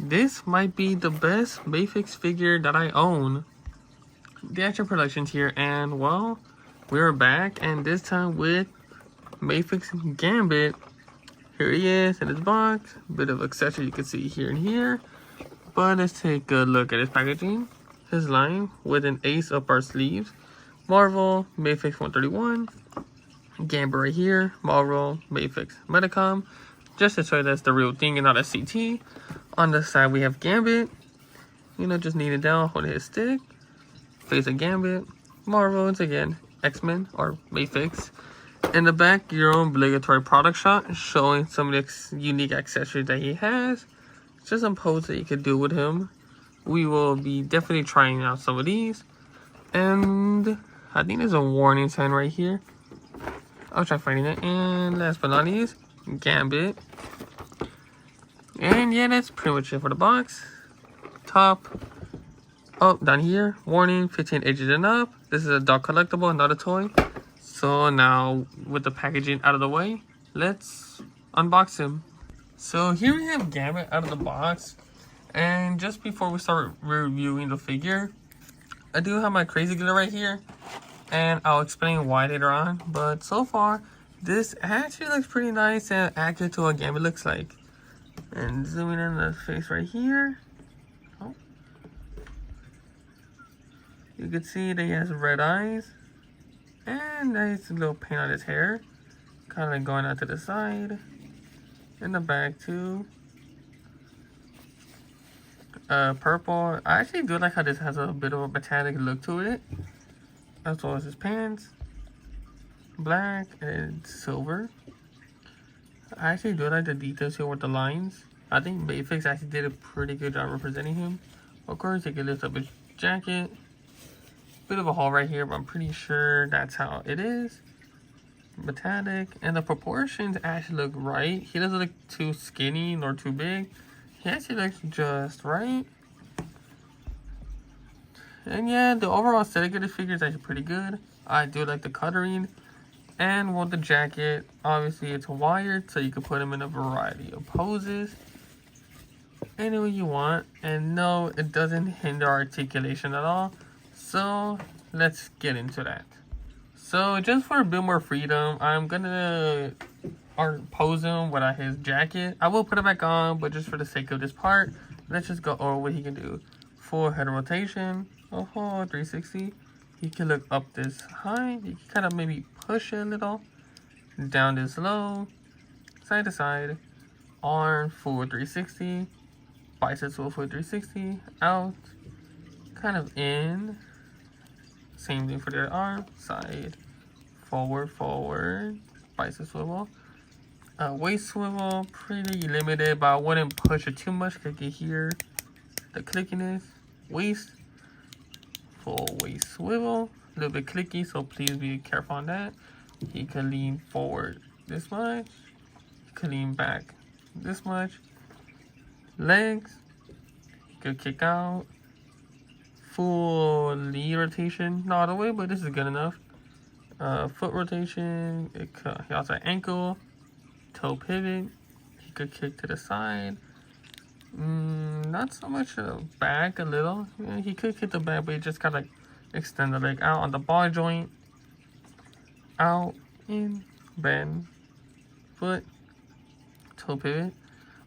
this might be the best Mafex figure that I own. The actual production's here, and well, we're back, and this time with Mafex Gambit. Here he is in his box. Bit of accessory you can see here and here. But let's take a look at his packaging. His line with an ace up our sleeves. Marvel, Mafex 131. Gambit right here. Marvel, Mafex Metacom. Just to show you that's the real thing and not a CT. On the side we have Gambit. You know, just kneel it down, hold his stick. Face of Gambit. Marvel, once again, X-Men or Mafex. In the back, your own obligatory product shot showing some of the unique accessories that he has. Just some poses that you could do with him. We will be definitely trying out some of these. And I think there's a warning sign right here. I'll try finding it. And last but not least, Gambit. And yeah, that's pretty much it for the box. Top. Oh, down here, warning, 15 ages and up. This is a dog collectible, not a toy. So now, with the packaging out of the way, let's unbox him. So here we have Gambit out of the box. And just before we start reviewing the figure, I do have my crazy glitter right here. And I'll explain why later on. But so far, this actually looks pretty nice and accurate to what Gambit looks like. And zooming in the face right here. Oh. You can see that he has red eyes. And nice little paint on his hair. Kind of going out to the side. In the back too. Purple. I actually do like how this has a bit of a metallic look to it. As well as his pants. Black and silver. I actually do like the details here with the lines. I think Mafex actually did a pretty good job representing him. Of course, you can lift up his jacket. Bit of a hole right here, but I'm pretty sure that's how it is. Metallic, and the proportions actually look right. He doesn't look too skinny nor too big. He actually looks just right. And yeah, the overall aesthetic of this figure is actually pretty good. I do like the coloring. And with the jacket, obviously it's wired, so you can put him in a variety of poses. Any way you want. And no, it doesn't hinder articulation at all. So let's get into that. So just for a bit more freedom, I'm gonna pose him without his jacket. I will put it back on, but just for the sake of this part, let's just go over what he can do. Full head rotation, 360. He can look up this high. You can kind of maybe push it a little. Down this low, side to side. Arm full 360. Biceps full 360. Out, kind of in. Same thing for the arm, side, forward, bicep swivel. Waist swivel, pretty limited, but I wouldn't push it too much because you can hear the clickiness. Waist, full waist swivel, a little bit clicky, so please be careful on that. He can lean forward this much, he can lean back this much. Legs, he could kick out. Full knee rotation, not all the way, but this is good enough. Foot rotation, he also has ankle, toe pivot, he could kick to the side. Not so much back, a little. Yeah, he could kick the back, but he just kind of like extend the leg out on the ball joint. Out, in, bend, foot, toe pivot.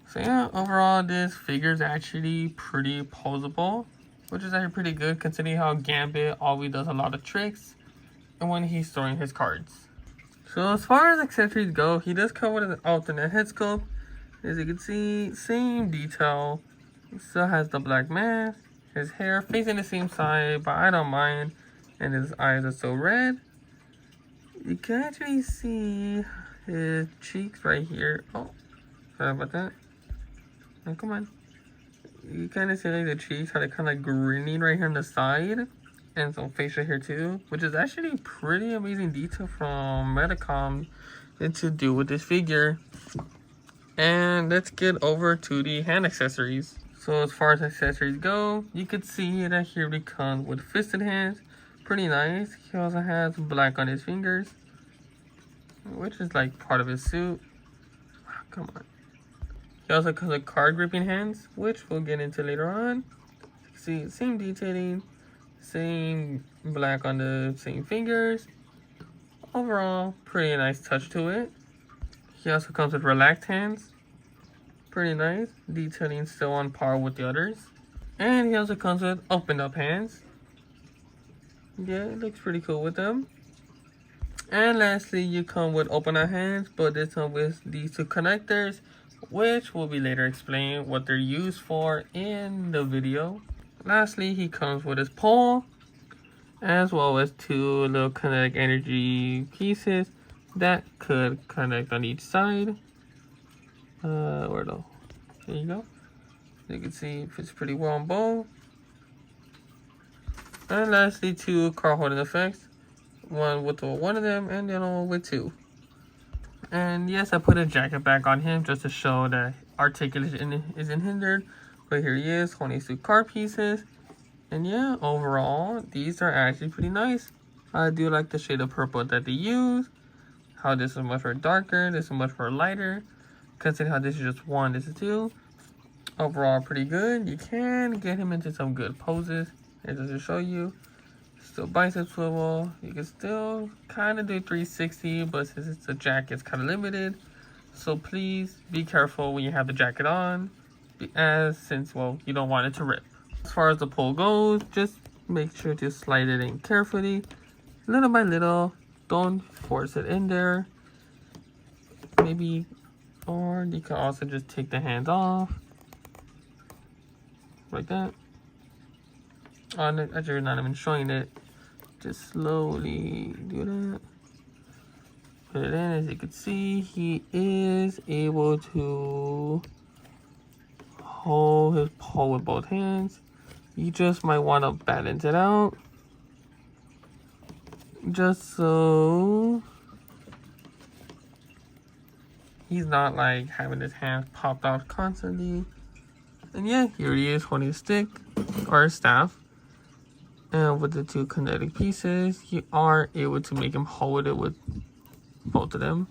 So yeah, overall this figure is actually pretty posable. Which is actually pretty good considering how Gambit always does a lot of tricks and when he's throwing his cards. So as far as accessories go, he does come with an alternate head sculpt. As you can see, same detail. He still has the black mask, his hair facing the same side, but I don't mind. And his eyes are so red. You can actually see his cheeks right here. Oh, sorry about that. Oh, come on. You kind of see like the cheeks, how they're kind of grinning right here on the side. And some facial hair too. Which is actually pretty amazing detail from Metacom to do with this figure. And let's get over to the hand accessories. So as far as accessories go, you could see that here he comes with fisted hands. Pretty nice. He also has black on his fingers. Which is like part of his suit. Come on. He also comes with card gripping hands, which we'll get into later on. See, same detailing, same black on the same fingers. Overall, pretty nice touch to it. He also comes with relaxed hands. Pretty nice. Detailing still on par with the others. And he also comes with opened up hands. Yeah, it looks pretty cool with them. And lastly, you come with open up hands, but this one with these two connectors, which will be later explained what they're used for in the video. Lastly, he comes with his pole, as well as two little kinetic energy pieces that could connect on each side. Where though? There you go. You can see it fits pretty well on both. And lastly, two card holding effects. One with one of them and the other one with two. And yes, I put a jacket back on him just to show that articulation isn't hindered. But here he is holding these two card pieces. And yeah, overall, these are actually pretty nice. I do like the shade of purple that they use. How this is much more darker, this is much more lighter. Considering how this is just one, this is two. Overall, pretty good. You can get him into some good poses. And just to show you, still bicep swivel. You can still kind of do 360, but since it's a jacket, it's kind of limited. So please be careful when you have the jacket on, since, well, you don't want it to rip. As far as the pull goes, just make sure to slide it in carefully, little by little. Don't force it in there. Maybe, or you can also just take the hands off, like that. Actually, we're not even showing it. Just slowly do that. Put it in. As you can see, he is able to hold his pole with both hands. You just might want to balance it out, just so he's not like having his hands popped out constantly. And yeah, here he is holding a stick or a staff. And with the two kinetic pieces, you are able to make him hold it with both of them.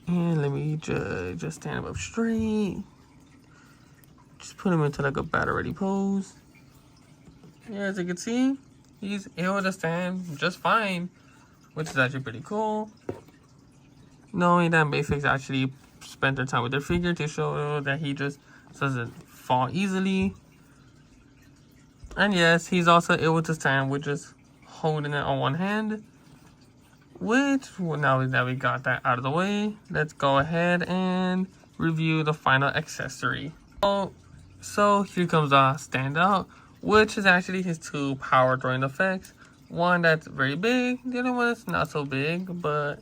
And let me just stand him up straight. Just put him into like a bat ready pose. Yeah, as you can see, he's able to stand just fine, which is actually pretty cool. Knowing that Mafex actually spent their time with their figure to show that he just doesn't fall easily. And yes, he's also able to stand with just holding it on one hand. Which, well, now that we got that out of the way, let's go ahead and review the final accessory. So here comes a standout, which is actually his two power throwing effects. One that's very big, the other one is not so big, but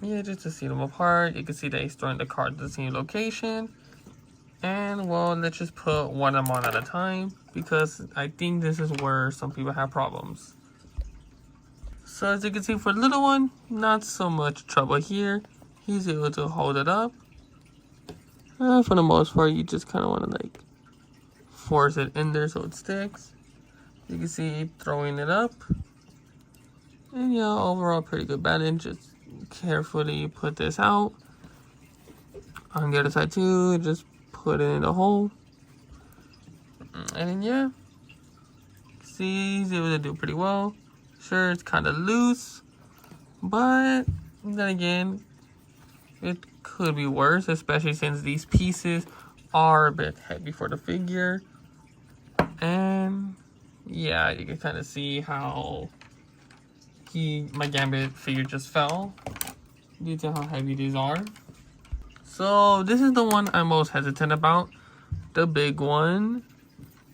yeah, just to see them apart, you can see that he's throwing the card to the same location. And well, let's just put one of them on at a time, because I think this is where some people have problems. So as you can see, for the little one, not so much trouble here. He's able to hold it up. For the most part, you just kind of want to like force it in there so it sticks. You can see throwing it up. And yeah, overall pretty good balance. Just carefully put this out. On the other side too, just put it in the hole. And then yeah, see, he's able to do pretty well. Sure, it's kind of loose, but then again, it could be worse, especially since these pieces are a bit heavy for the figure. And yeah, you can kind of see how my Gambit figure just fell due to how heavy these are. So this is the one I'm most hesitant about, the big one,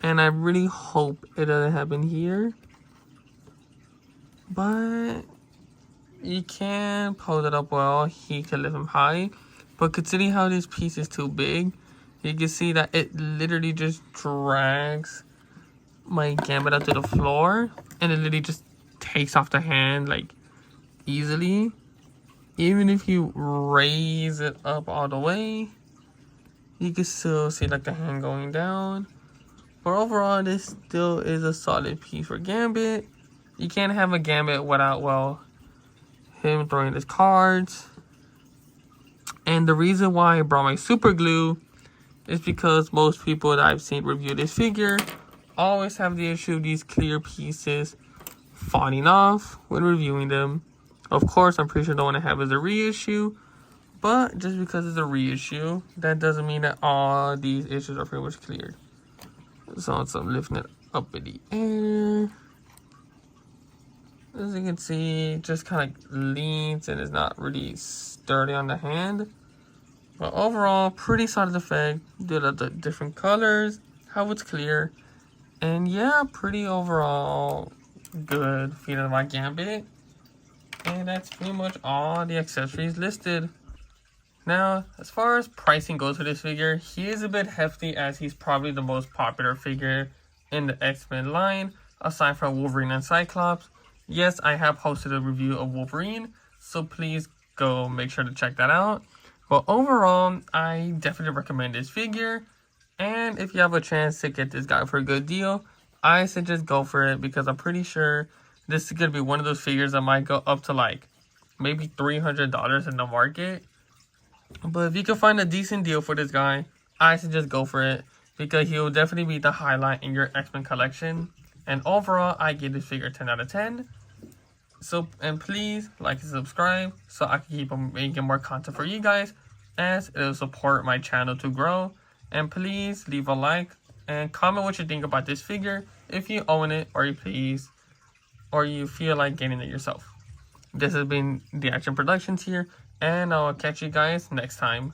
and I really hope it doesn't happen here. But you can pose it up well. He can lift him high, but considering how this piece is too big, you can see that it literally just drags my Gambit up to the floor, and it literally just takes off the hand like easily. Even if you raise it up all the way, you can still see like the hand going down. But overall, this still is a solid piece for Gambit. You can't have a Gambit without, well, him throwing his cards. And the reason why I brought my super glue is because most people that I've seen review this figure always have the issue of these clear pieces falling off when reviewing them. Of course, I'm pretty sure the one I have is a reissue, but just because it's a reissue, that doesn't mean that all these issues are pretty much cleared. So I'm lifting it up in the air. As you can see, it just kind of leans and is not really sturdy on the hand. But overall, pretty solid effect. Did the different colors, how it's clear. And yeah, pretty overall good feeling of my Gambit. And that's pretty much all the accessories listed. Now, as far as pricing goes for this figure, he is a bit hefty as he's probably the most popular figure in the X-Men line, aside from Wolverine and Cyclops. Yes, I have posted a review of Wolverine, so please go make sure to check that out. But overall, I definitely recommend this figure. And if you have a chance to get this guy for a good deal, I suggest go for it, because I'm pretty sure this is going to be one of those figures that might go up to like maybe $300 in the market. But if you can find a decent deal for this guy, I suggest go for it, because he will definitely be the highlight in your X-Men collection. And overall, I give this figure 10 out of 10. So, and please like and subscribe so I can keep making more content for you guys, as it will support my channel to grow. And please leave a like and comment what you think about this figure, if you own it or you feel like getting it yourself. This has been the Action Productions here, and I'll catch you guys next time.